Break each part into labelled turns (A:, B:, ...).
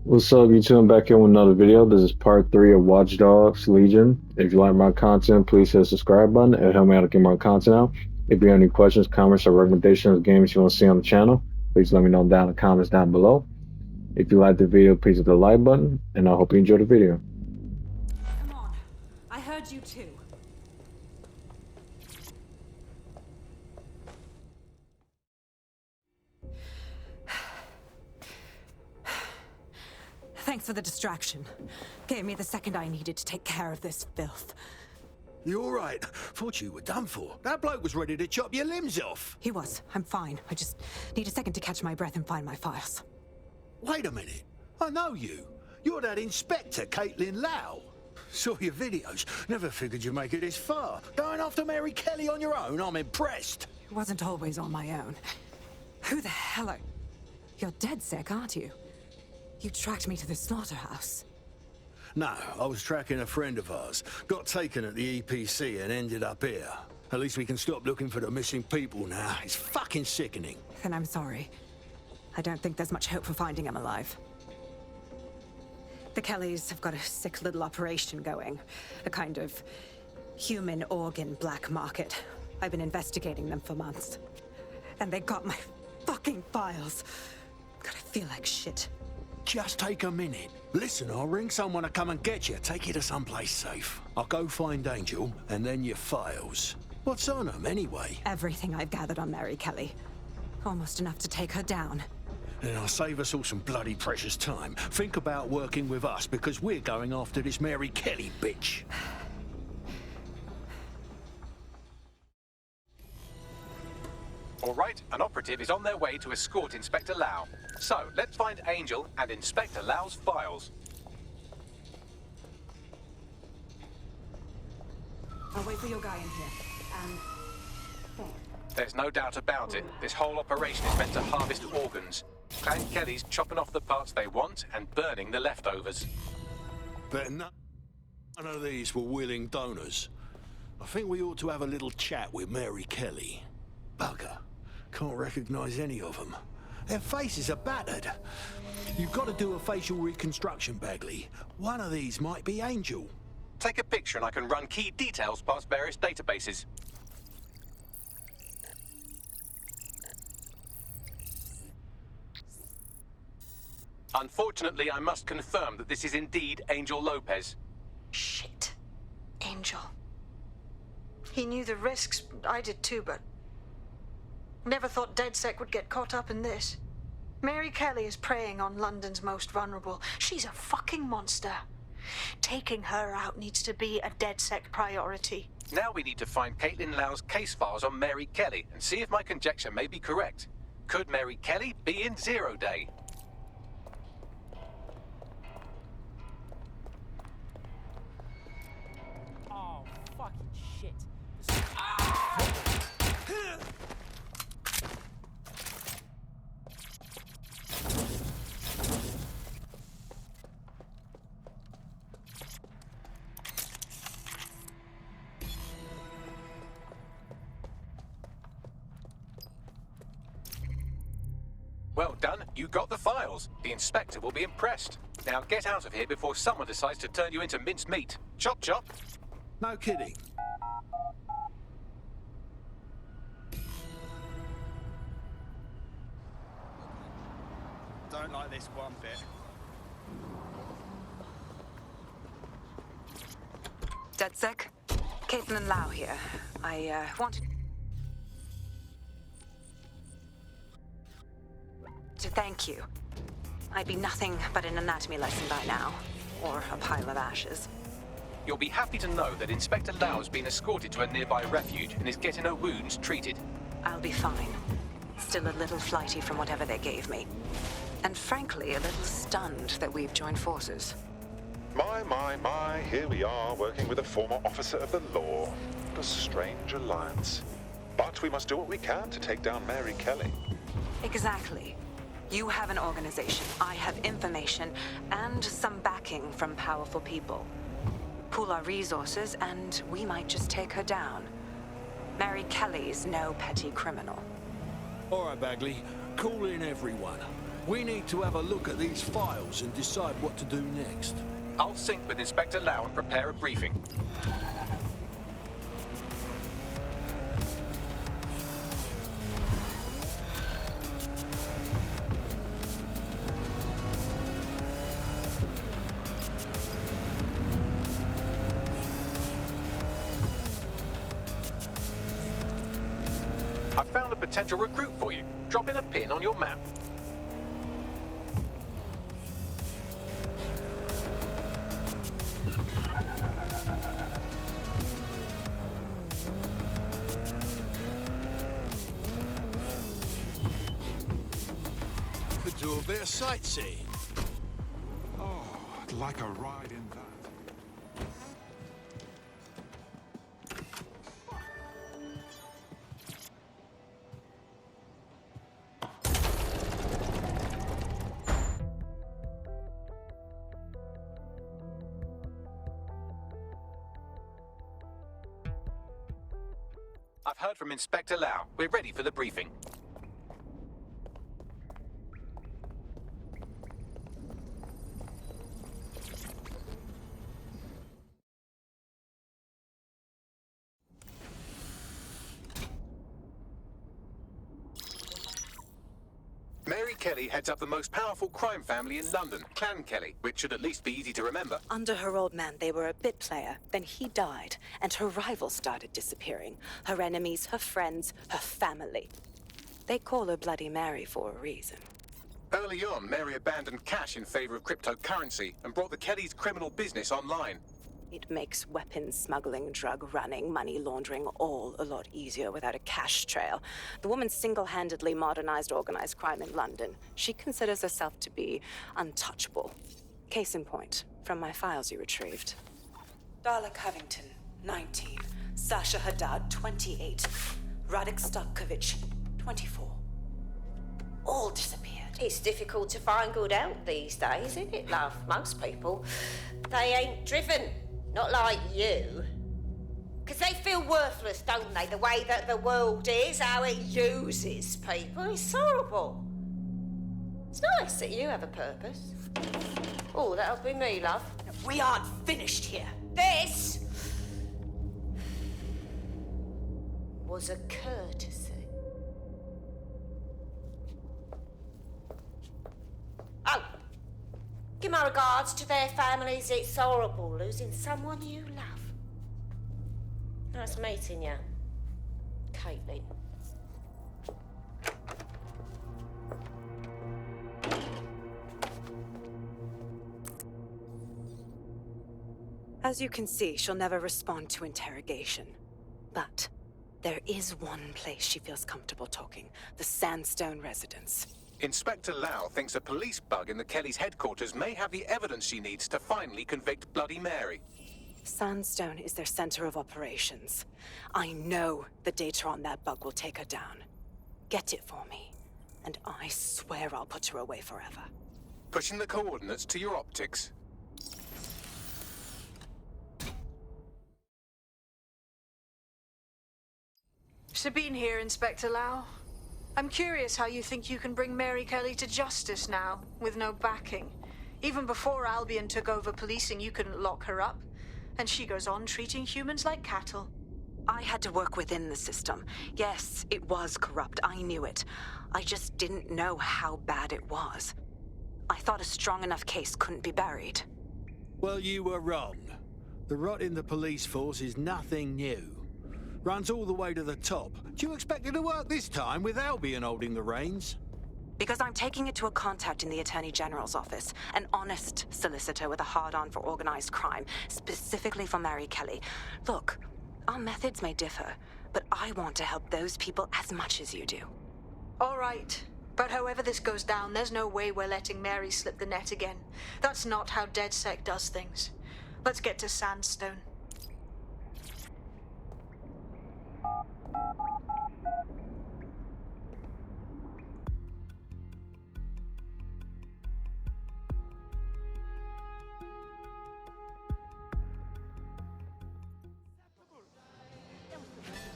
A: What's up, YouTube? I'm back here with another video. This is part 3 of Watch Dogs Legion. If you like my content, please hit the subscribe button. It'll help me out to get more content out. If you have any questions, comments, or recommendations of games you want to see on the channel, please let me know down in the comments down below. If you like the video, please hit the like button, and I hope you enjoy the video.
B: Come on. I heard you too. Thanks for the distraction. Gave me the second I needed to take care of this filth.
C: You all right? Thought you were done for. That bloke was ready to chop your limbs off.
B: He was. I'm fine. I just need a second to catch my breath and find my files.
C: Wait a minute. I know you. You're that Inspector Caitlin Lau. Saw your videos. Never figured you'd make it this far. Going after Mary Kelly on your own, I'm impressed.
B: It wasn't always on my own. Who the hell are... You're dead sick, aren't you? You tracked me to the slaughterhouse.
C: No, I was tracking a friend of ours. Got taken at the EPC and ended up here. At least we can stop looking for the missing people now. It's fucking sickening.
B: Then I'm sorry. I don't think there's much hope for finding him alive. The Kellys have got a sick little operation going. A kind of human organ black market. I've been investigating them for months. And they got my fucking files. God, I feel like shit.
C: Just take a minute. Listen, I'll ring someone to come and get you. Take you to someplace safe. I'll go find Angel, and then your files. What's on them, anyway?
B: Everything I've gathered on Mary Kelly. Almost enough to take her down.
C: Then I'll save us all some bloody precious time. Think about working with us, because we're going after this Mary Kelly bitch.
D: All right, an operative is on their way to escort Inspector Lau. So, let's find Angel and Inspector Lau's files.
B: I'll wait for your guy in here. And...
D: There's no doubt about it. This whole operation is meant to harvest organs. Clan Kelly's chopping off the parts they want and burning the leftovers.
C: But none of these were willing donors. I think we ought to have a little chat with Mary Kelly. Bugger. Can't recognize any of them. Their faces are battered. You've got to do a facial reconstruction, Bagley. One of these might be Angel.
D: Take a picture and I can run key details past various databases. Unfortunately, I must confirm that this is indeed Angel Lopez.
E: Shit. Angel. He knew the risks. I did too, but... Never thought DedSec would get caught up in this. Mary Kelly is preying on London's most vulnerable. She's a fucking monster. Taking her out needs to be a DedSec priority.
D: Now we need to find Caitlin Lau's case files on Mary Kelly and see if my conjecture may be correct. Could Mary Kelly be in Zero Day?
F: Oh, fucking shit.
D: Well done, you got the files. The inspector will be impressed. Now get out of here before someone decides to turn you into minced meat. Chop chop.
C: No kidding.
F: Don't like this one bit.
B: DedSec? Caitlin Lau here. I wanted to thank you. I'd be nothing but an anatomy lesson by now. Or a pile of ashes.
D: You'll be happy to know that Inspector Lau has been escorted to a nearby refuge and is getting her wounds treated.
B: I'll be fine. Still a little flighty from whatever they gave me. And frankly, a little stunned that we've joined forces.
G: My, here we are, working with a former officer of the law. What a strange alliance. But we must do what we can to take down Mary Kelly.
B: Exactly. You have an organization, I have information, and some backing from powerful people. Pool our resources, and we might just take her down. Mary Kelly's no petty criminal.
C: All right, Bagley. Call in everyone. We need to have a look at these files and decide what to do next.
D: I'll sync with Inspector Lau and prepare a briefing. I found a potential recruit for you. Drop in a pin on your map.
C: Could do a bit of sightseeing.
G: Oh, I'd like a ride in that.
D: I've heard from Inspector Lau. We're ready for the briefing. Mary Kelly heads up the most powerful crime family in London, Clan Kelly, which should at least be easy to remember.
H: Under her old man, they were a bit player. Then he died, and her rivals started disappearing. Her enemies, her friends, her family. They call her Bloody Mary for a reason.
D: Early on, Mary abandoned cash in favor of cryptocurrency and brought the Kellys' criminal business online.
H: It makes weapons smuggling, drug running, money laundering all a lot easier without a cash trail. The woman single-handedly modernized organized crime in London. She considers herself to be untouchable. Case in point, from my files you retrieved. Darla Covington, 19. Sasha Haddad, 28. Radek Starkovich, 24. All disappeared.
I: It's difficult to find good help these days, isn't it, love? Most people, they ain't driven. Not like you. Because they feel worthless, don't they? The way that the world is, how it uses people. It's horrible. It's nice that you have a purpose. Oh, that'll be me, love.
H: We aren't finished here.
I: This was a courtesy. Oh, give my regards to their families. It's horrible losing someone you love. Nice meeting you, Caitlin.
H: As you can see, she'll never respond to interrogation. But there is one place she feels comfortable talking, the Sandstone residence.
D: Inspector Lau thinks a police bug in the Kellys' headquarters may have the evidence she needs to finally convict Bloody Mary.
H: Sandstone is their center of operations. I know the data on that bug will take her down. Get it for me, and I swear I'll put her away forever.
D: Pushing the coordinates to your optics.
E: Sabine here, Inspector Lau. I'm curious how you think you can bring Mary Kelly to justice now, with no backing. Even before Albion took over policing, you couldn't lock her up. And she goes on treating humans like cattle.
H: I had to work within the system. Yes, it was corrupt. I knew it. I just didn't know how bad it was. I thought a strong enough case couldn't be buried.
C: Well, you were wrong. The rot in the police force is nothing new. Runs all the way to the top. Do you expect it to work this time with Albion holding the reins?
H: Because I'm taking it to a contact in the Attorney General's office, an honest solicitor with a hard-on for organized crime, specifically for Mary Kelly. Look, our methods may differ, but I want to help those people as much as you do.
E: All right. But however this goes down, there's no way we're letting Mary slip the net again. That's not how DedSec does things. Let's get to Sandstone.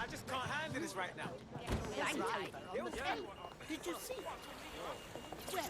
F: I just can't handle this right now.
J: Did you see? Well,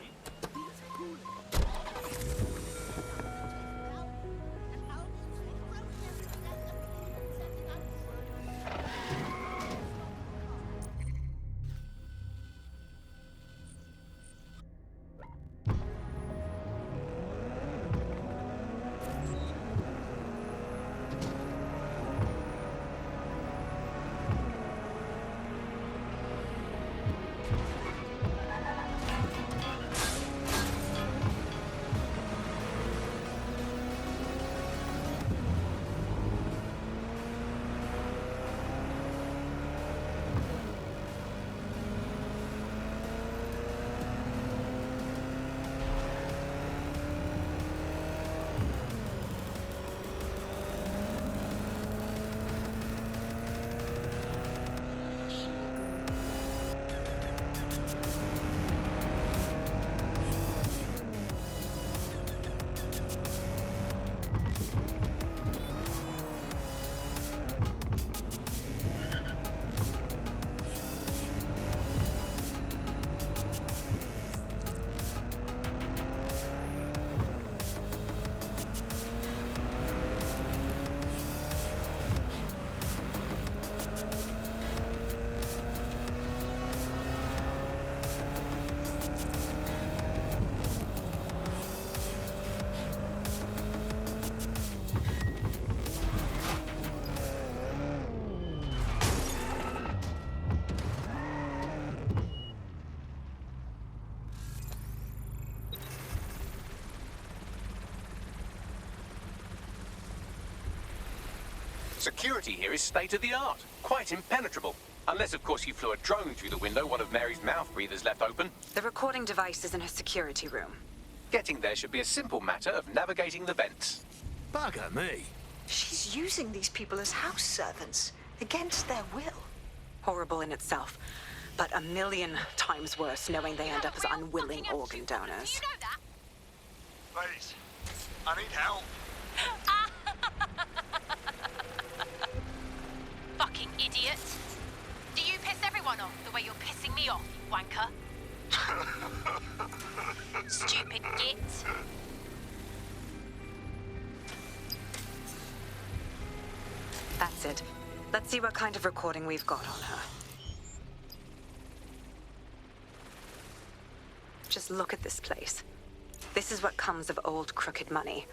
D: Security here is state-of-the-art, quite impenetrable. Unless, of course, you flew a drone through the window one of Mary's mouth breathers left open.
B: The recording device is in her security room.
D: Getting there should be a simple matter of navigating the vents.
C: Bugger me.
E: She's using these people as house servants, against their will.
B: Horrible in itself, but a million times worse knowing they end up as unwilling organ donors.
J: You know that?
K: Please, I need help.
J: Fucking idiot. Do you piss everyone off the way you're pissing me off, you wanker? Stupid git.
B: That's it. Let's see what kind of recording we've got on her. Just look at this place. This is what comes of old crooked money.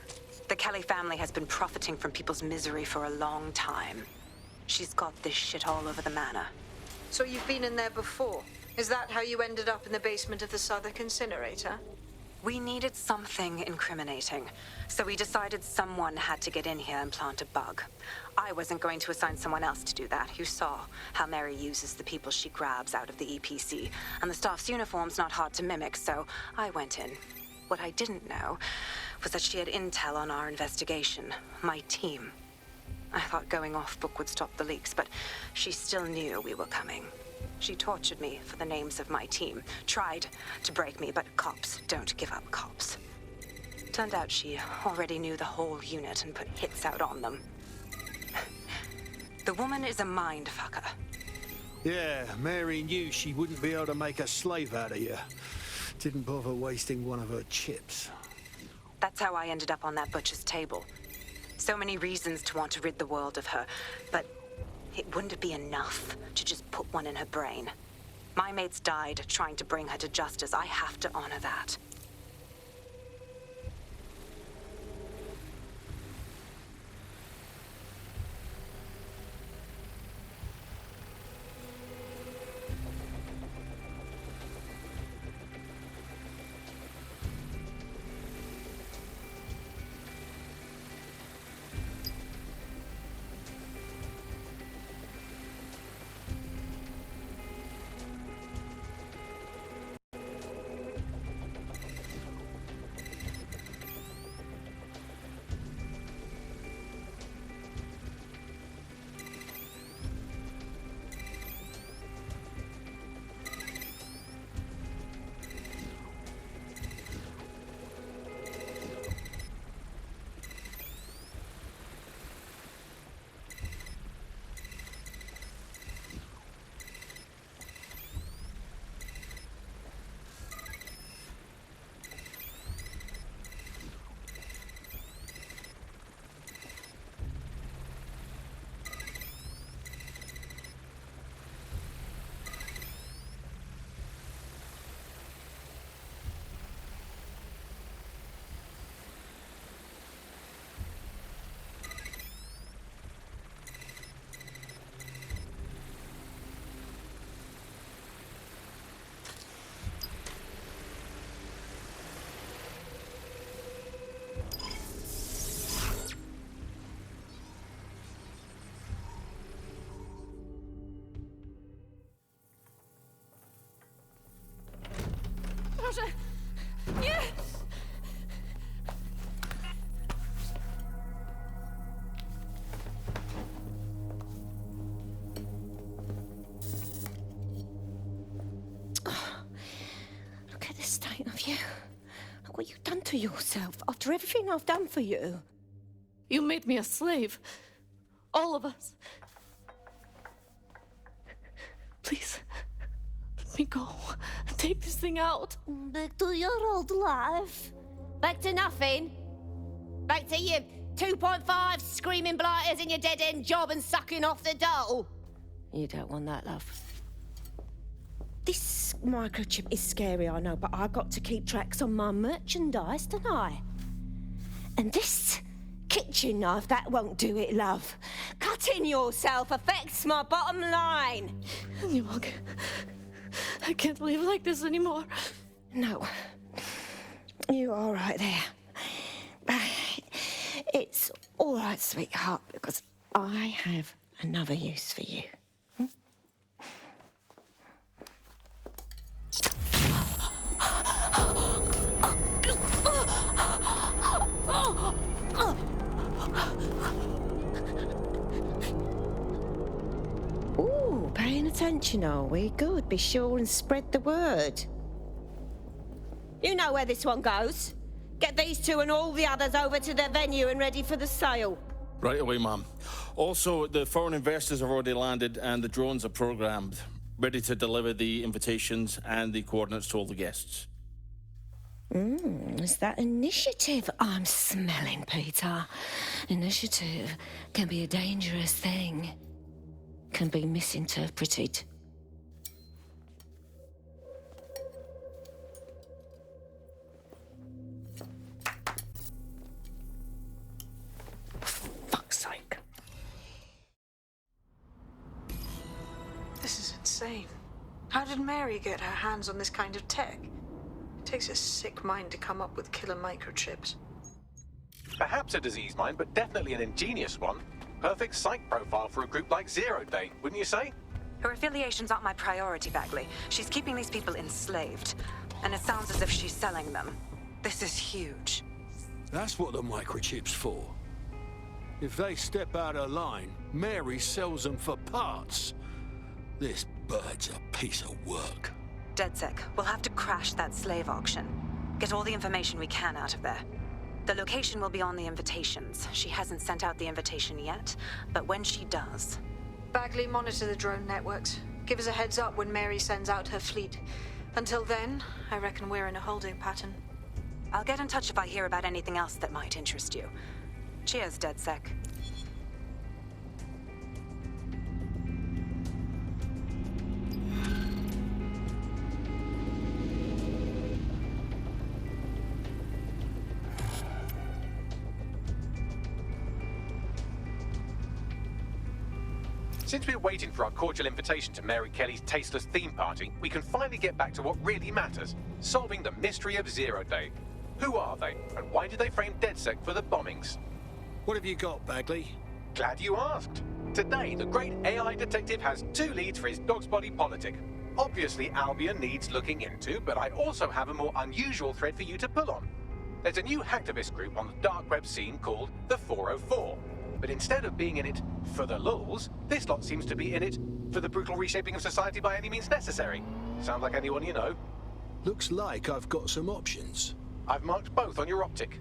B: The Kelly family has been profiting from people's misery for a long time. She's got this shit all over the manor.
E: So you've been in there before? Is that how you ended up in the basement of the Southwark incinerator?
B: We needed something incriminating, so we decided someone had to get in here and plant a bug. I wasn't going to assign someone else to do that. You saw how Mary uses the people she grabs out of the EPC, and the staff's uniform's not hard to mimic, so I went in. What I didn't know was that she had intel on our investigation, my team. I thought going off book would stop the leaks, but she still knew we were coming. She tortured me for the names of my team, tried to break me, but cops don't give up cops. Turned out she already knew the whole unit and put hits out on them. The woman is a mind fucker.
C: Yeah, Mary knew she wouldn't be able to make a slave out of you. Didn't bother wasting one of her chips.
B: That's how I ended up on that butcher's table. So many reasons to want to rid the world of her, but it wouldn't be enough to just put one in her brain. My mates died trying to bring her to justice. I have to honor that.
J: Proszę! Nie!
L: Look at the state of you. Look what you've done to yourself after everything I've done for you.
M: You made me a slave. All of us. Please, let me go. Take this thing out.
L: Back to your old life. Back to nothing. Back to you 2.5 screaming blighters in your dead-end job and sucking off the dole. You don't want that, love. This microchip is scary, I know, but I've got to keep tracks on my merchandise, don't I? And this kitchen knife, that won't do it, love. Cutting yourself affects my bottom line.
M: Look, I can't live like this anymore.
L: No. You're all right there. It's all right, sweetheart, because I have another use for you. Ooh, paying attention, are we? Good. Be sure and spread the word. You know where this one goes. Get these two and all the others over to their venue and ready for the sale.
N: Right away, Ma'am. Also, the foreign investors have already landed and the drones are programmed, ready to deliver the invitations and the coordinates to all the guests.
L: Is that initiative I'm smelling, Peter? Initiative can be a dangerous thing. Can be misinterpreted.
E: Fuck's sake. This is insane. How did Mary get her hands on this kind of tech? It takes a sick mind to come up with killer microchips.
D: Perhaps a disease mind, but definitely an ingenious one. Perfect psych profile for a group like Zero Day, wouldn't you say?
B: Her affiliations aren't my priority, Bagley. She's keeping these people enslaved, and it sounds as if she's selling them. This is huge.
C: That's what the microchip's for. If they step out of line, Mary sells them for parts. This bird's a piece of work.
B: DedSec, we'll have to crash that slave auction. Get all the information we can out of there. The location will be on the invitations. She hasn't sent out the invitation yet, but when she does...
E: Bagley, monitor the drone networks. Give us a heads up when Mary sends out her fleet. Until then, I reckon we're in a holding pattern.
B: I'll get in touch if I hear about anything else that might interest you. Cheers, DedSec.
D: Since we're waiting for our cordial invitation to Mary Kelly's tasteless theme party, we can finally get back to what really matters, solving the mystery of Zero Day. Who are they, and why did they frame DedSec for the bombings?
C: What have you got, Bagley?
D: Glad you asked. Today, the great AI detective has 2 leads for his dog's body politic. Obviously, Albion needs looking into, but I also have a more unusual thread for you to pull on. There's a new hacktivist group on the dark web scene called the 404. But instead of being in it for the lulz, this lot seems to be in it for the brutal reshaping of society by any means necessary. Sound like anyone you know?
C: Looks like I've got some options.
D: I've marked both on your optic.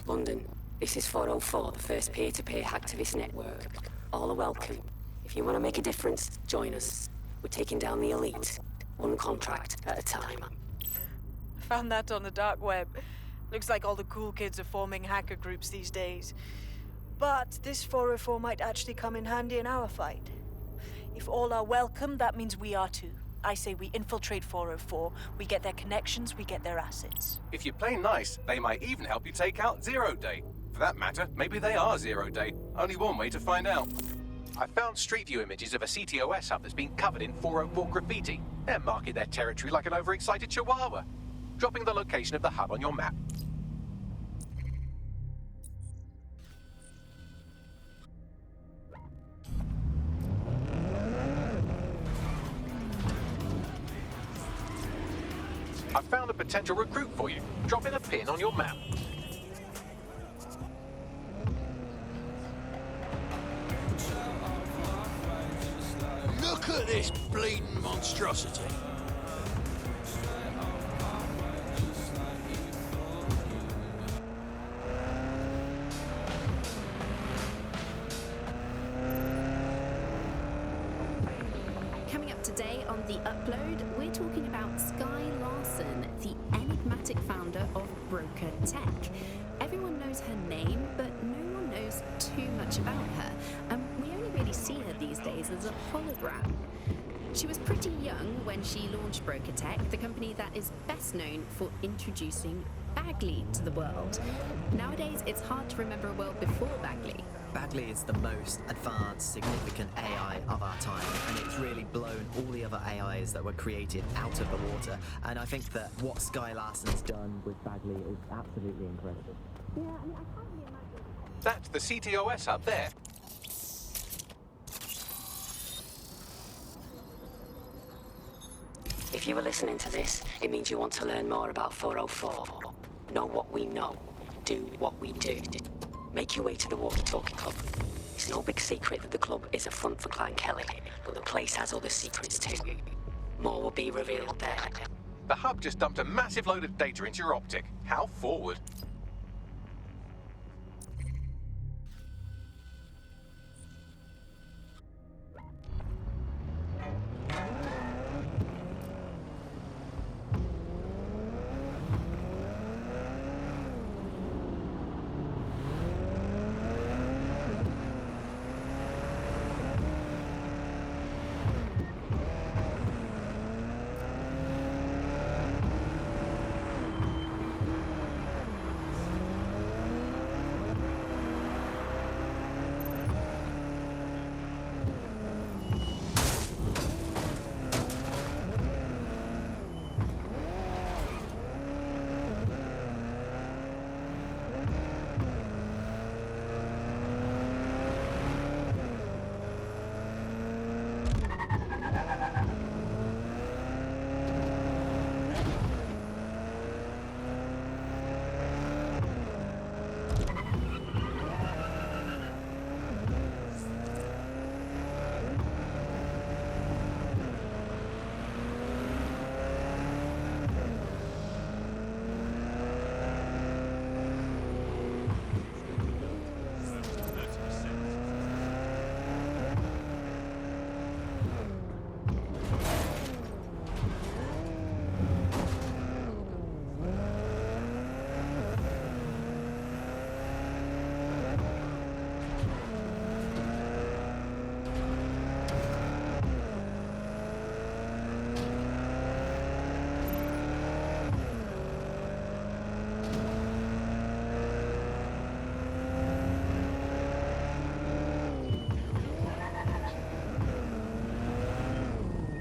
O: London, this is 404, the first peer-to-peer hacktivist network. All are welcome. If you want to make a difference, join us. We're taking down the elite, one contract at a time.
P: Found that on the dark web. Looks like all the cool kids are forming hacker groups these days. But this 404 might actually come in handy in our fight. If all are welcome, that means we are too. I say we infiltrate 404, we get their connections, we get their assets.
D: If you play nice, they might even help you take out Zero Day. For that matter, maybe they are Zero Day. Only one way to find out. I found Street View images of a CTOS hub that's been covered in 404 graffiti. They're marking their territory like an overexcited chihuahua. Dropping the location of the hub on your map. I found a potential recruit for you. Drop in a pin on your map.
C: Look at this bleeding monstrosity.
Q: Coming up today on The Upload, we're talking about Skye Larson, the enigmatic founder of Broker Tech. Everyone knows her name, but no one knows too much about her, and we only really see her these days as a hologram. She was pretty young when she launched Broker Tech, the company that is best known for introducing Bagley to the world. Nowadays, it's hard to remember a world before Bagley.
R: Bagley is the most advanced, significant AI of our time, and it's really blown all the other AIs that were created out of the water. And I think that what Sky Larson's done with Bagley is absolutely incredible.
Q: Yeah, I mean, I can't really imagine.
D: That's the CTOS up there.
O: If you were listening to this, it means you want to learn more about 404. Know what we know. Do what we do. Make your way to the Walkie Talkie Club. It's no big secret that the club is a front for Clan Kelly, but the place has other secrets too. More will be revealed there.
D: The hub just dumped a massive load of data into your optic. How forward?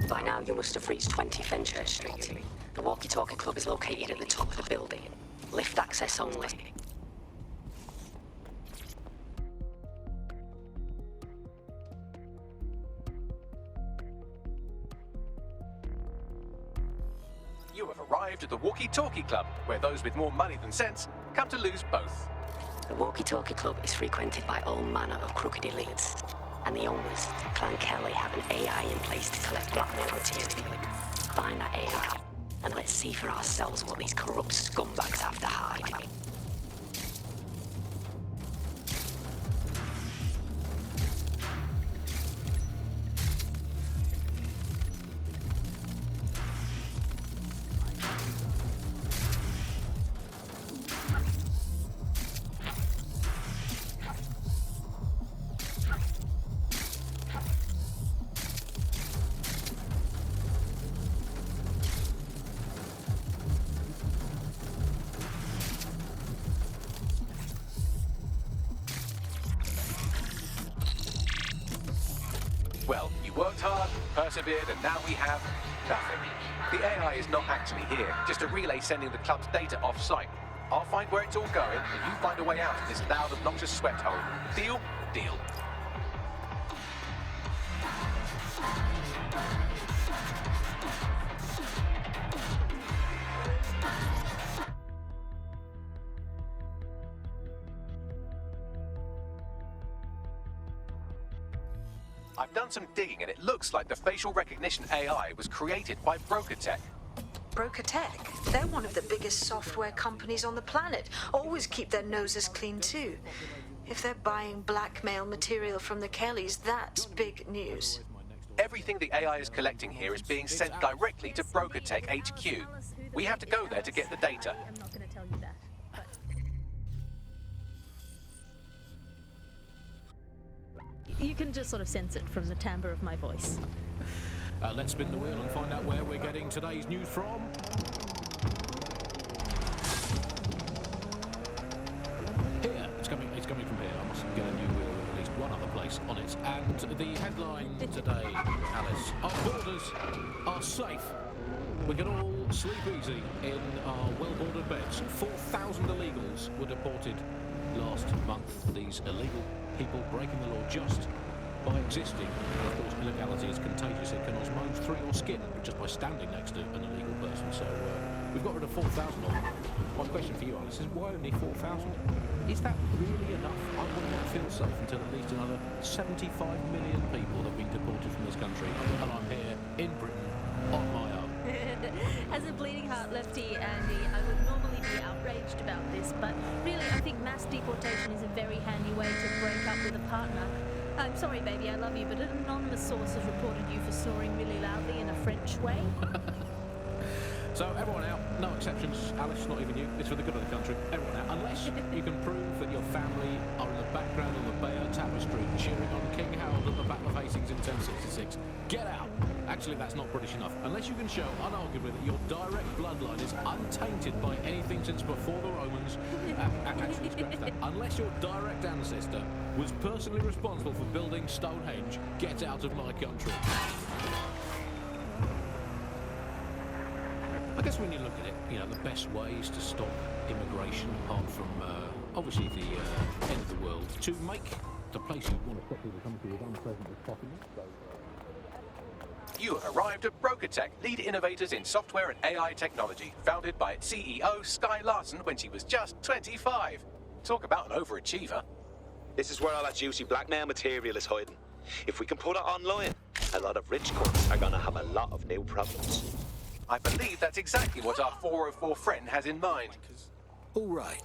O: By now, you must have reached 20 Fenchurch Street. The Walkie Talkie Club is located at the top of the building. Lift access only.
D: You have arrived at the Walkie Talkie Club, where those with more money than sense come to lose both.
O: The Walkie Talkie Club is frequented by all manner of crooked elites. And the owners, Clan Kelly, have an AI in place to collect blackmail material. Find that AI, and let's see for ourselves what these corrupt scumbags have to hide.
D: Well, you worked hard, persevered, and now we have nothing. The AI is not actually here, just a relay sending the club's data off-site. I'll find where it's all going, and you find a way out of this loud, obnoxious sweat hole. Deal? Deal. I've done some digging, and it looks like the facial recognition AI was created by Broker Tech.
E: Broker Tech? They're one of the biggest software companies on the planet. Always keep their noses clean too. If they're buying blackmail material from the Kellys, that's big news.
D: Everything the AI is collecting here is being sent directly to Broker Tech HQ. We have to go there to get the data.
Q: I'm not going to tell you that.
S: You can just sort of sense it from the timbre of my voice. Let's spin the wheel and find out where we're getting today's news from. Here, it's coming from here. I must get a new wheel with at least one other place on it. And the headline today, Alice, our borders are safe. We can all sleep easy in our well-bordered beds. 4,000 illegals were deported last month. These illegal people breaking the law just by existing. And of course, illegality is contagious. It can osmose through your skin just by standing next to an illegal person. So we've got rid of 4,000 of them. My question for you, Alice, is why only 4,000? Is that really enough? I would not feel safe until at least another 75 million people have been deported from this country. And I'm here in Britain on my own.
T: As a bleeding heart lefty, Andy, I would normally be outraged about this, but really I think mass deportation is a very handy way to break up with a partner. I'm sorry, baby, I love you, but an anonymous source has reported you for snoring really loudly in a French way.
S: So everyone out, no exceptions. Alice, not even you. It's for the good of the country. Everyone out, unless you can prove that your family are in the background on the Bayeux Tapestry cheering on King Harold at the Battle of Hastings in 1066. Get out. Actually, that's not British enough. Unless you can show unarguably that your direct bloodline is untainted by anything since before the Romans. Actually, scratch that. Unless your direct ancestor was personally responsible for building Stonehenge, get out of my country. I guess when you look at it, you know, the best ways to stop immigration, apart from obviously the end of the world, to make the place you want to stop people coming to as unpleasant as possible.
D: You have arrived at BrokerTech, lead innovators in software and AI technology, founded by its CEO, Sky Larson, when she was just 25. Talk about an overachiever.
U: This is where all that juicy blackmail material is hiding. If we can put it online, a lot of rich cunts are gonna have a lot of new problems.
D: I believe that's exactly what our 404 friend has in mind.
C: All right.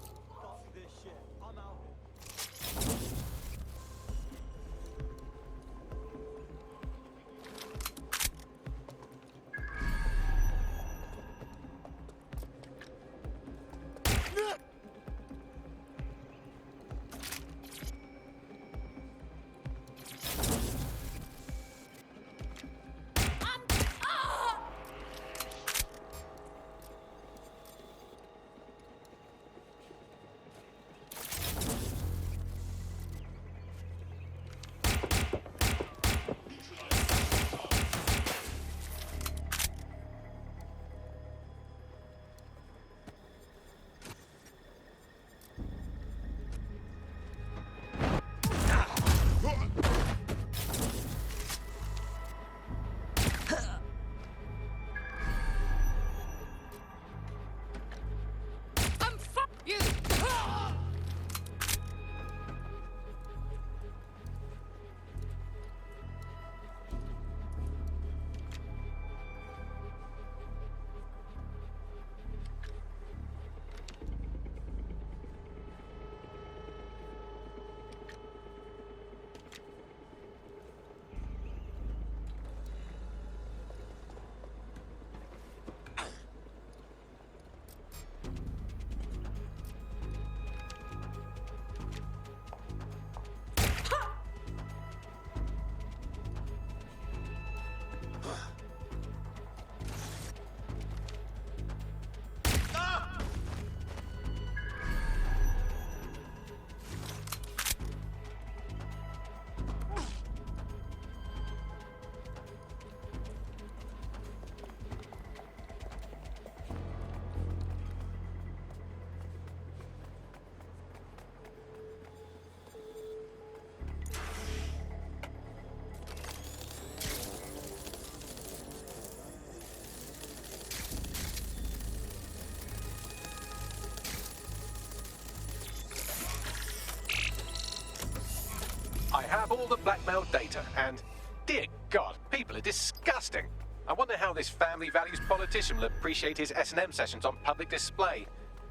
D: I have all the blackmail data, and dear God, people are disgusting. I wonder how this family values politician will appreciate his S&M sessions on public display.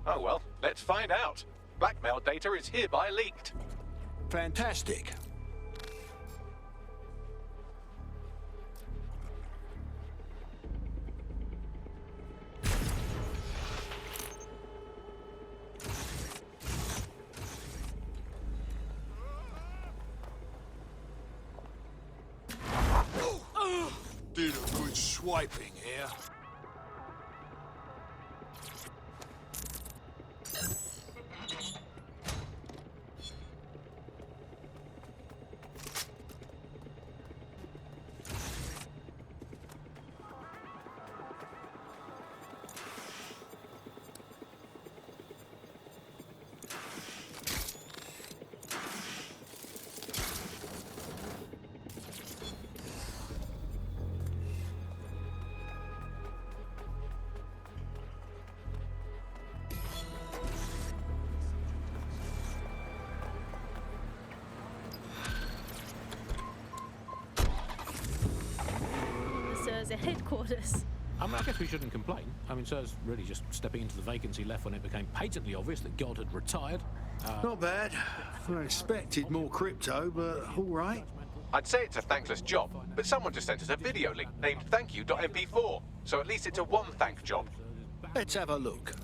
D: Oh well, let's find out. Blackmail data is hereby leaked.
C: Fantastic.
K: Did a
C: swiping here.
T: Sir's headquarters.
S: I mean, I guess we shouldn't complain. I mean, Sir's really just stepping into the vacancy left when it became patently obvious that God had retired.
C: Not bad. I expected more crypto, but all right.
D: I'd say it's a thankless job, but someone just sent us a video link named thankyou.mp4, so at least it's a one-thank job.
C: Let's have a look.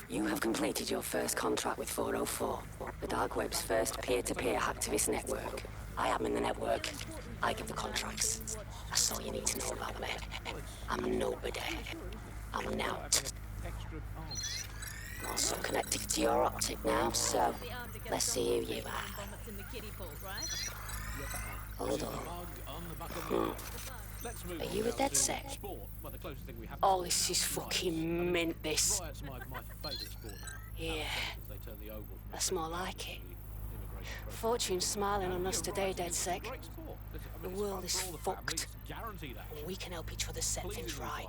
O: You have completed your first contract with 404, the dark web's first peer-to-peer hacktivist network. I am in the network. I give the contracts. That's all you need to know about me. I'm a nobody. I'm an out. I'm also connected to your optic now, so let's see who you are. Hold on. Are you a DedSec? Oh, this is fucking mint, this. Yeah, that's more like it. Fortune's smiling on us today, DedSec. The world is fucked. We can help each other set things right.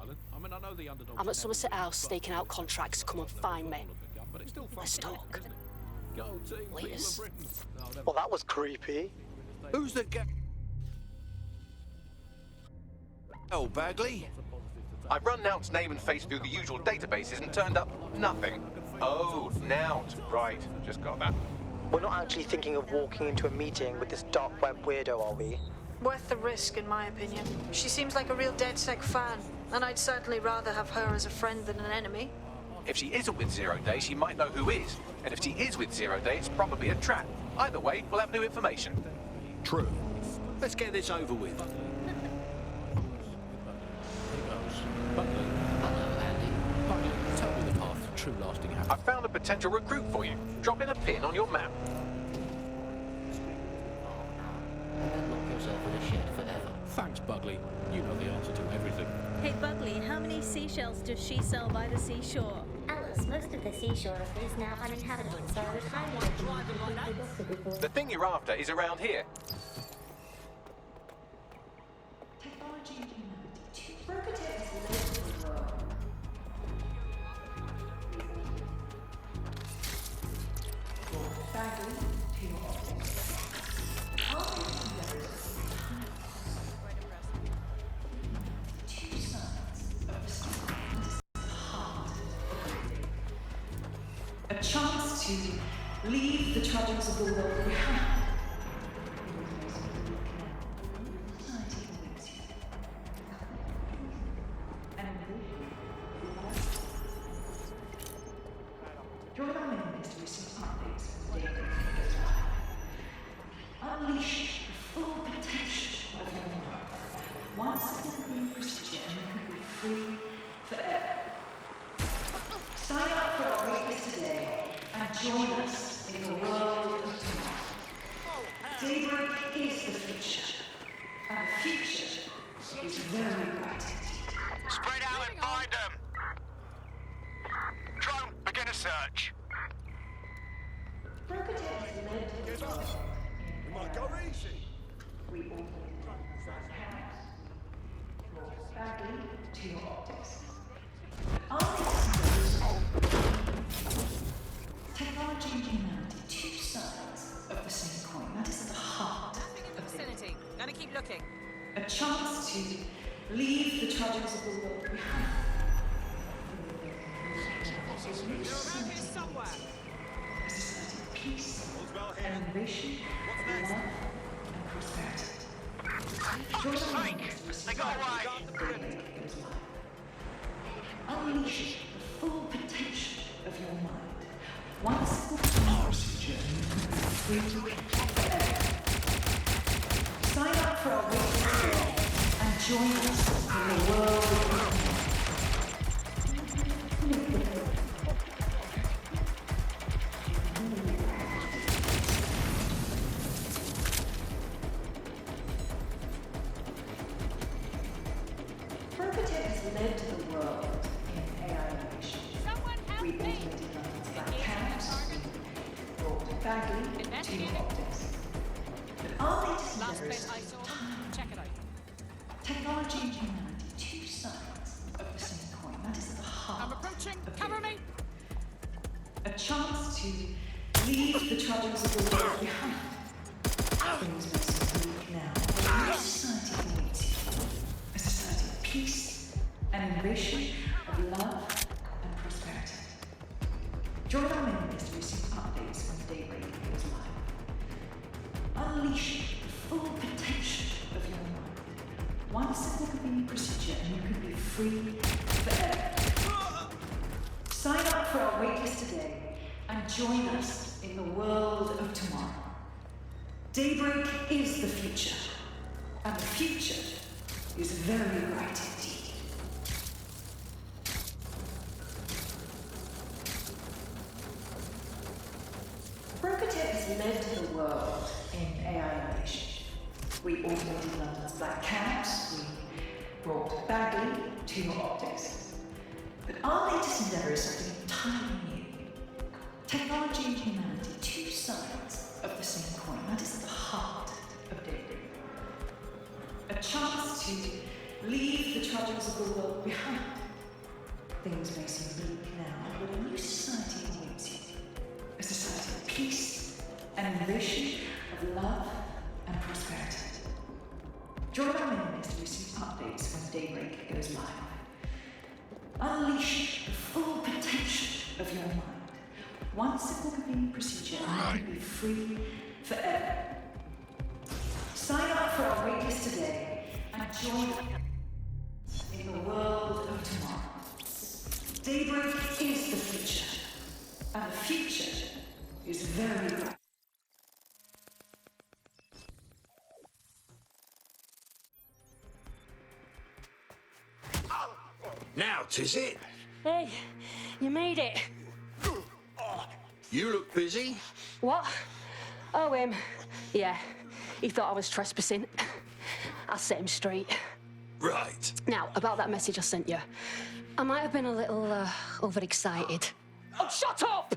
O: I'm at Somerset House staking out contracts. Come and find me. Let's talk. Laters.
A: Well, that was creepy.
C: Who's the guy? Oh, Bagley?
D: I've run Nout's name and face through the usual databases and turned up nothing. Oh, Nout. Right, just got that.
A: We're not actually thinking of walking into a meeting with this dark web weirdo, are we?
E: Worth the risk, in my opinion. She seems like a real DedSec fan, and I'd certainly rather have her as a friend than an enemy.
D: If she isn't with Zero Day, she might know who is. And if she is with Zero Day, it's probably a trap. Either way, we'll have new information.
C: True. Let's get this over with.
S: Tell me the path to true lasting happiness.
D: I've found a potential recruit for you. Drop in a pin on your map.
S: Thanks, Bugley. You know the answer to everything.
T: Hey, Bugley, how many seashells does she sell by the seashore?
V: Alice, most of the seashore is now uninhabitable, so I would highly
D: The thing you're after is around here.
W: A chance to leave the trappings of the world behind. Join our members to receive updates from daily. Unleash the full potential of your mind. Once a new Christian, you can be free forever. Sign up for our waitlist today and join us in the world of tomorrow. Daybreak is the future, and the future is very bright.
K: Spread out and find them! Drone, begin a search.
W: We
K: might go easy.
W: We all badly to your optics. Technology and humanity, two sides of the same coin. That is at the heart of the
J: vicinity. Gonna keep looking.
W: A chance to leave the tragedies of the world behind.
J: Somewhere.
W: A society of peace and innovation, love and prosperity.
K: They got away!
W: Unleash the full potential of your mind. Once the democracy journey, free forever. Sign up for our waitlist today and join us. the world. Purpotech has led to the world in AI innovation. We automated London's Black Cat, we brought Bagley to optics. But our latest endeavors
F: Check it out.
W: technology and humanity, two sides of the same coin. That is at the heart.
F: I'm approaching. Cover me.
W: A chance to leave the troubles of the world behind. Things may seem bleak now, but a new society awaits you. A society of peace and innovation, of love and prosperity. Join our mailing list to receive updates when Daybreak goes live. Unleash the full potential of your mind. One simple convenient procedure and you can be free forever. Sign up for our waitlist today and join us in the world of tomorrow. Daybreak is the future, and the future is very bright indeed. Brokotech has led to the world in AI innovation. We automated London's Black Cat, we brought Bagley to your optics. But our latest endeavour is something entirely new. Technology and humanity, two sides of the same coin. That is at the heart of Daybreak. A chance to leave the troubles of the world behind. Things may seem bleak now, but a new society awaits you. A society of peace and innovation, of love and prosperity. Join our mailing list to receive updates when Daybreak goes live. Unleash the full potential of your mind. One simple convenient procedure and you can be free forever. Sign up for our waitlist today and join us in the world of tomorrow. Daybreak is the future, and the future is very bright.
C: Now, 'tis it.
O: Hey, you made it.
C: You look busy.
O: What? Oh, yeah, he thought I was trespassing. I'll set him straight.
C: Right.
O: Now, about that message I sent you. I might have been a little overexcited. Oh, shut up!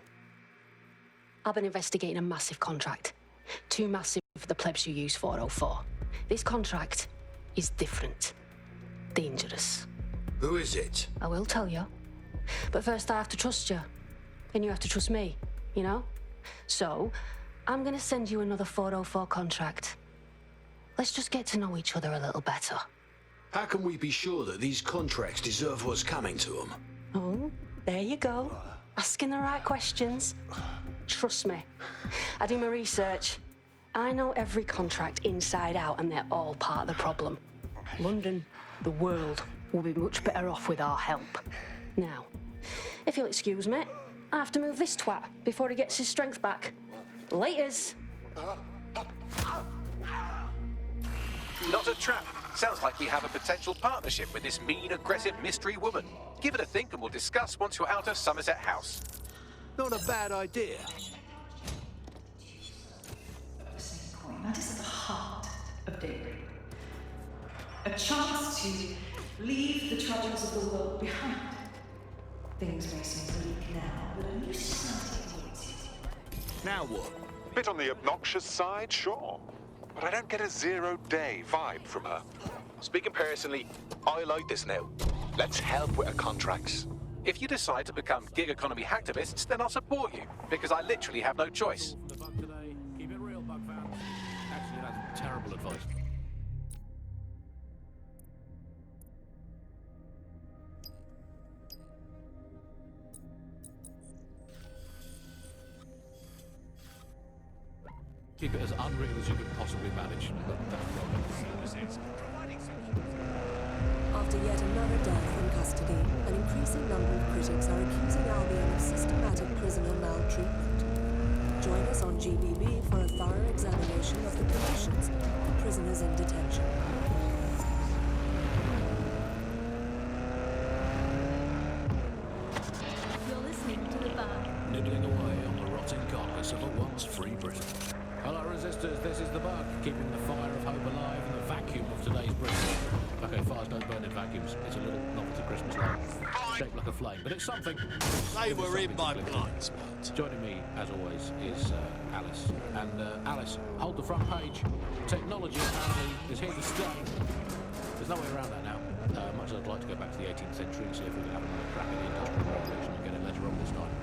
O: I've been investigating a massive contract. Too massive for the plebs who use 404. This contract is different. Dangerous.
C: Who is it?
O: I will tell you. But first I have to trust you. And you have to trust me, you know? So, I'm gonna send you another 404 contract. Let's just get to know each other a little better.
C: How can we be sure that these contracts deserve what's coming to them?
O: Oh, there you go. Asking the right questions. Trust me. I do my research. I know every contract inside out and they're all part of the problem. London, the world, will be much better off with our help. Now, if you'll excuse me, I have to move this twat before he gets his strength back. Laters.
D: Not a trap. Sounds like we have a potential partnership with this mean, aggressive mystery woman. Give it a think and we'll discuss once you're out of Somerset House.
C: Not a bad idea.
W: The same coin. That is at the heart of Daybreak. A chance to leave the troubles of the world behind. Things may seem bleak now, but a new society awaits you.
C: Now what?
K: Bit on the obnoxious side, sure. But I don't get a zero-day vibe from her.
U: Speaking personally, I like this now. Let's help with our contracts.
D: If you decide to become gig economy hacktivists, then I'll support you, because I literally have no choice.
S: The bug today. Keep it real, bug fan. Actually, that's terrible advice. Keep it as unreal as you can possibly manage. But
G: After yet another death in custody, an increasing number of critics are accusing Albion of systematic prisoner maltreatment. Join us on GBB for a thorough examination of the conditions for prisoners in detention.
S: Civil Wars Free Britain. Hello, resistors. This is the Bug, keeping the fire of hope alive in the vacuum of today's Britain. Okay, fires don't burn in vacuums. It's a little novelty Christmas light, shaped like a flame, but it's something.
C: They were in my blind spot.
S: Joining me, as always, is Alice. And Alice, hold the front page. Technology apparently is here to stay. There's no way around that now. Much as I'd like to go back to the 18th century and see if we can have another crack at the Industrial Revolution and get it later on this time.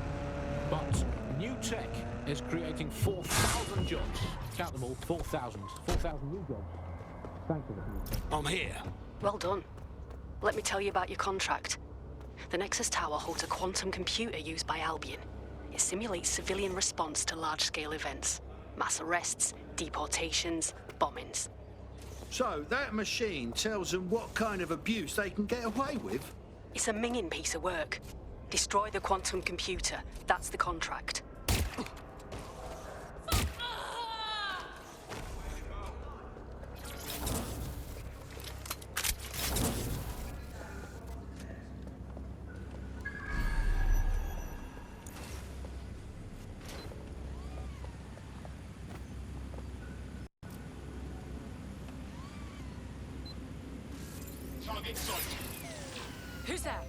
S: But new tech is creating 4,000 jobs. Count them all, 4,000. 4,000 new jobs. Thanks for this.
C: I'm here.
O: Well done. Let me tell you about your contract. The Nexus Tower holds a quantum computer used by Albion. It simulates civilian response to large-scale events. Mass arrests, deportations, bombings.
C: So, that machine tells them what kind of abuse they can get away with?
O: It's a minging piece of work. Destroy the quantum computer. That's the contract.
F: Who's that?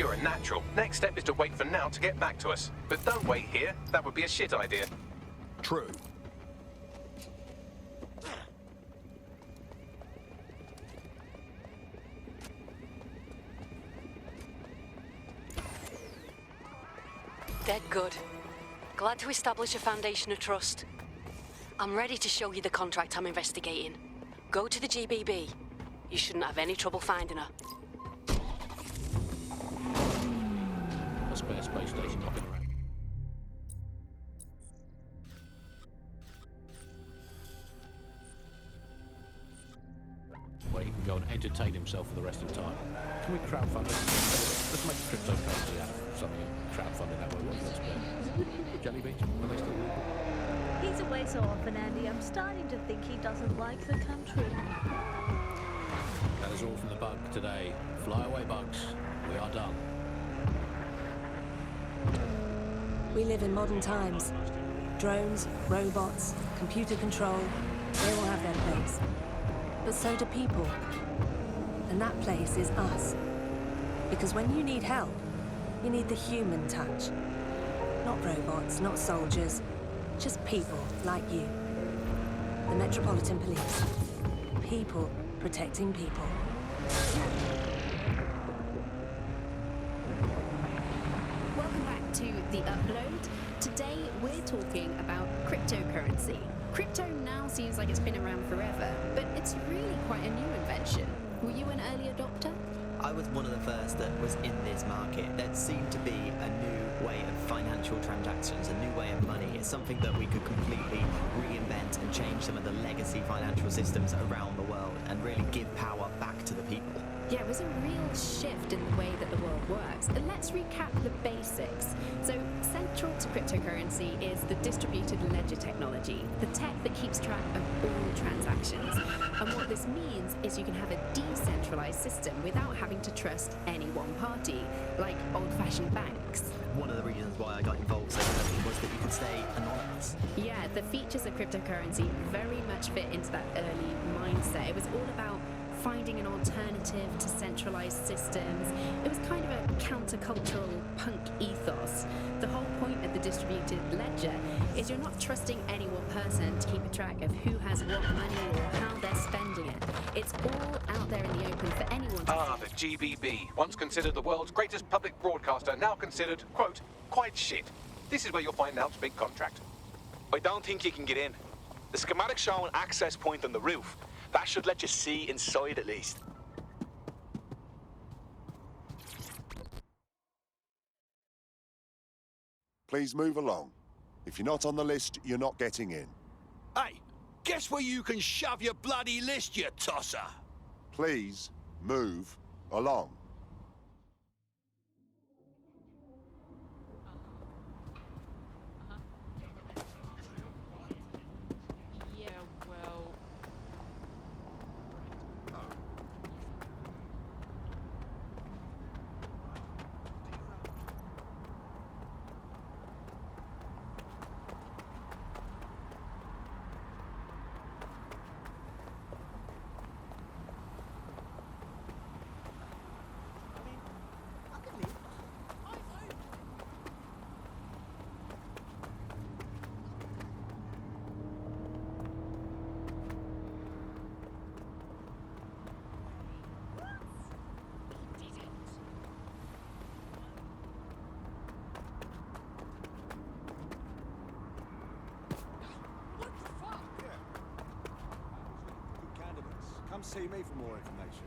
D: you're a natural, next step is to wait for Now to get back to us. But don't wait here. That would be a shit idea.
C: True.
O: Dead good. Glad to establish a foundation of trust. I'm ready to show you the contract I'm investigating. Go to the GBB. You shouldn't have any trouble finding her.
S: A spare space station knocking around. Where he can go and entertain himself for the rest of the time. Can we crowdfund it? Let's make cryptocurrency out of something. Crowdfunding that way. What's spare? Jelly beans? Are they still legal?
T: He's away so often, Andy. I'm starting to think he doesn't like the country.
S: That is all from the bug today. Fly away, bugs. We are done.
G: We live in modern times. Drones, robots, computer control, they all have their place. But so do people. And that place is us. Because when you need help, you need the human touch. Not robots, not soldiers, just people like you. The Metropolitan Police. People protecting people.
Q: Welcome back to The Upload. Today we're talking about cryptocurrency. Crypto now seems like it's been around forever, but it's really quite a new invention. Were you an early adopter?
R: I was one of the first that was in this market. There seemed to be a new way of financial transactions, a new way of money. It's something that we could completely reinvent and change some of the legacy financial systems around the world and really give power back to the people.
Q: Yeah, it was a real shift in the way that the world works. And let's recap the basics. So, central to cryptocurrency is the distributed ledger technology, the tech that keeps track of all transactions. And what this means is you can have a decentralized system without having to trust any one party, like old-fashioned banks.
R: One of the reasons why I got involved so early was that you could stay anonymous.
Q: Yeah, the features of cryptocurrency very much fit into that early mindset. It was all about finding an alternative to centralized systems. It was kind of a countercultural punk ethos. The whole point of the distributed ledger is you're not trusting any one person to keep a track of who has what money or how they're spending it. It's all out there in the open for anyone to
D: see. The GBB, once considered the world's greatest public broadcaster, now considered, quote, quite shit. This is where you'll find Now's big contract.
U: I don't think you can get in. The schematic show an access point on the roof. That should let you see inside at least.
H: Please move along. If you're not on the list, you're not getting in.
C: Hey, guess where you can shove your bloody list, you tosser?
H: Please move along.
I: Come see me for more information.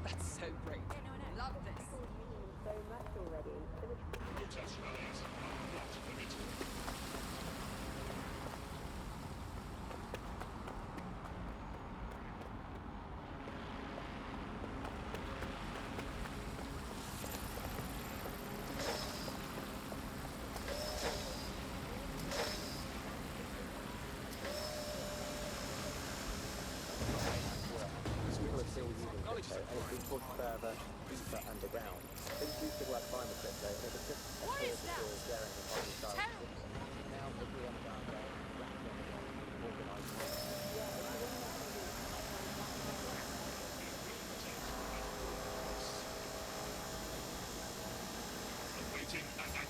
F: That's so great. Love this.
L: So much already.
F: What is that? Terrible.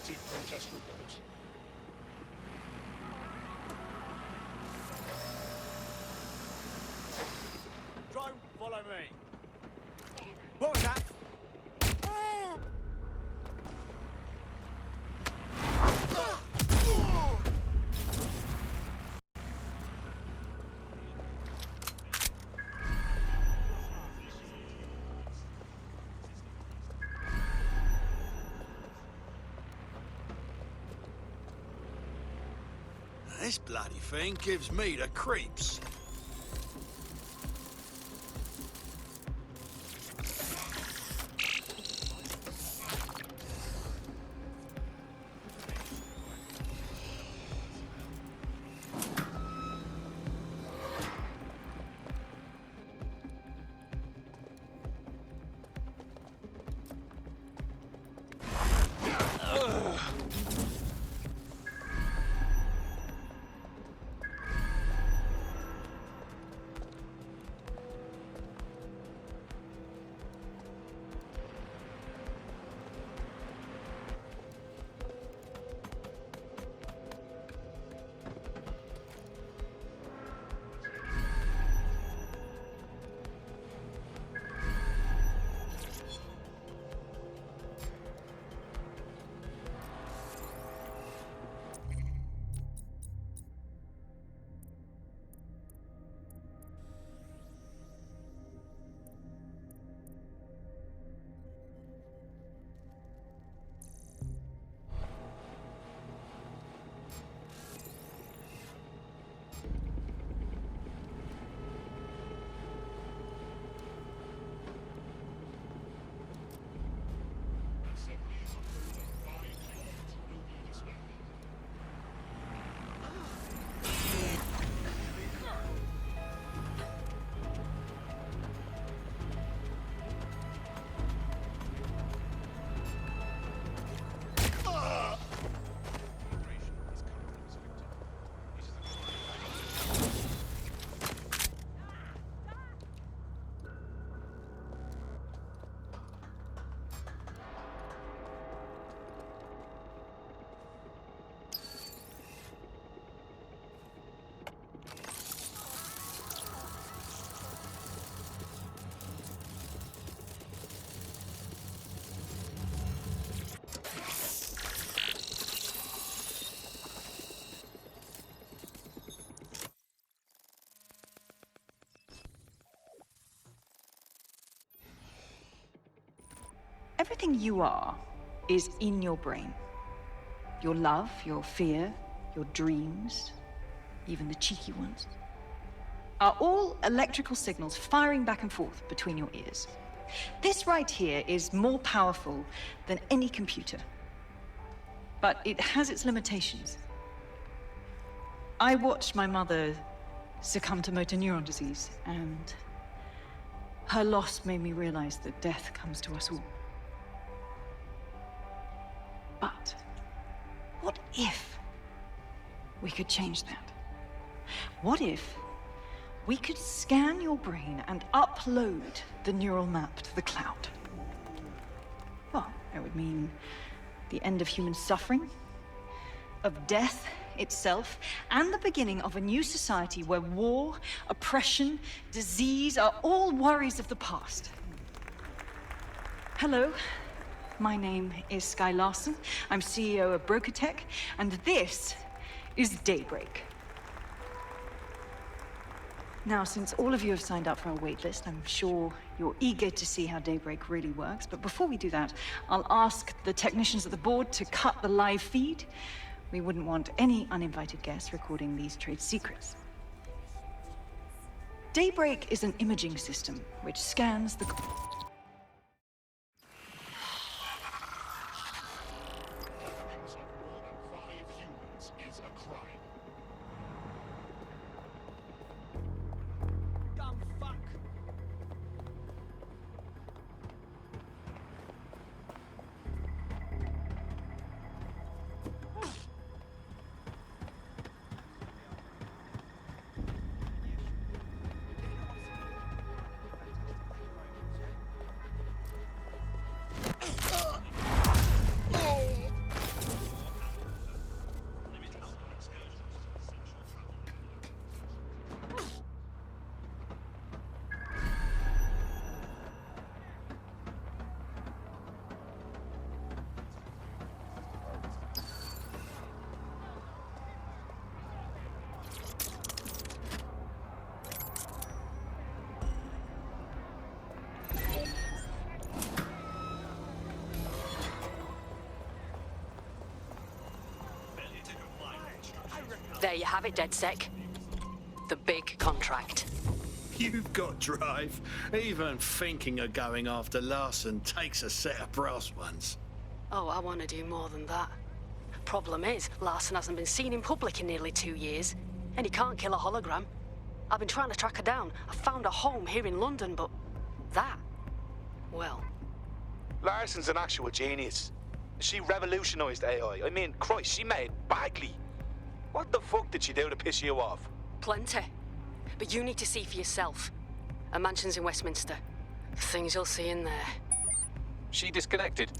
C: anti-protest reports.
I: Drone, follow me. What was that?
C: This bloody thing gives me the creeps.
W: Everything you are is in your brain. Your love, your fear, your dreams, even the cheeky ones, are all electrical signals firing back and forth between your ears. This right here is more powerful than any computer, but it has its limitations. I watched my mother succumb to motor neuron disease, and her loss made me realize that death comes to us all. But what if we could change that? What if we could scan your brain and upload the neural map to the cloud? Well, it would mean the end of human suffering, of death itself, and the beginning of a new society where war, oppression, disease are all worries of the past. Hello. My name is Skye Larson. I'm CEO of Broker Tech, and this is Daybreak. Now, since all of you have signed up for our waitlist, I'm sure you're eager to see how Daybreak really works. But before we do that, I'll ask the technicians at the board to cut the live feed. We wouldn't want any uninvited guests recording these trade secrets. Daybreak is an imaging system which scans the...
O: There you have it, DedSec. The big contract.
C: You've got drive. Even thinking of going after Larson takes a set of brass ones.
O: Oh, I want to do more than that. Problem is, Larson hasn't been seen in public in nearly 2 years, and he can't kill a hologram. I've been trying to track her down. I found a home here in London, but that, well...
U: Larson's an actual genius. She revolutionised AI. I mean, Christ, she made Bagley. What the fuck did she do to piss you off?
O: Plenty. But you need to see for yourself. A mansion's in Westminster. The things you'll see in there.
D: She disconnected.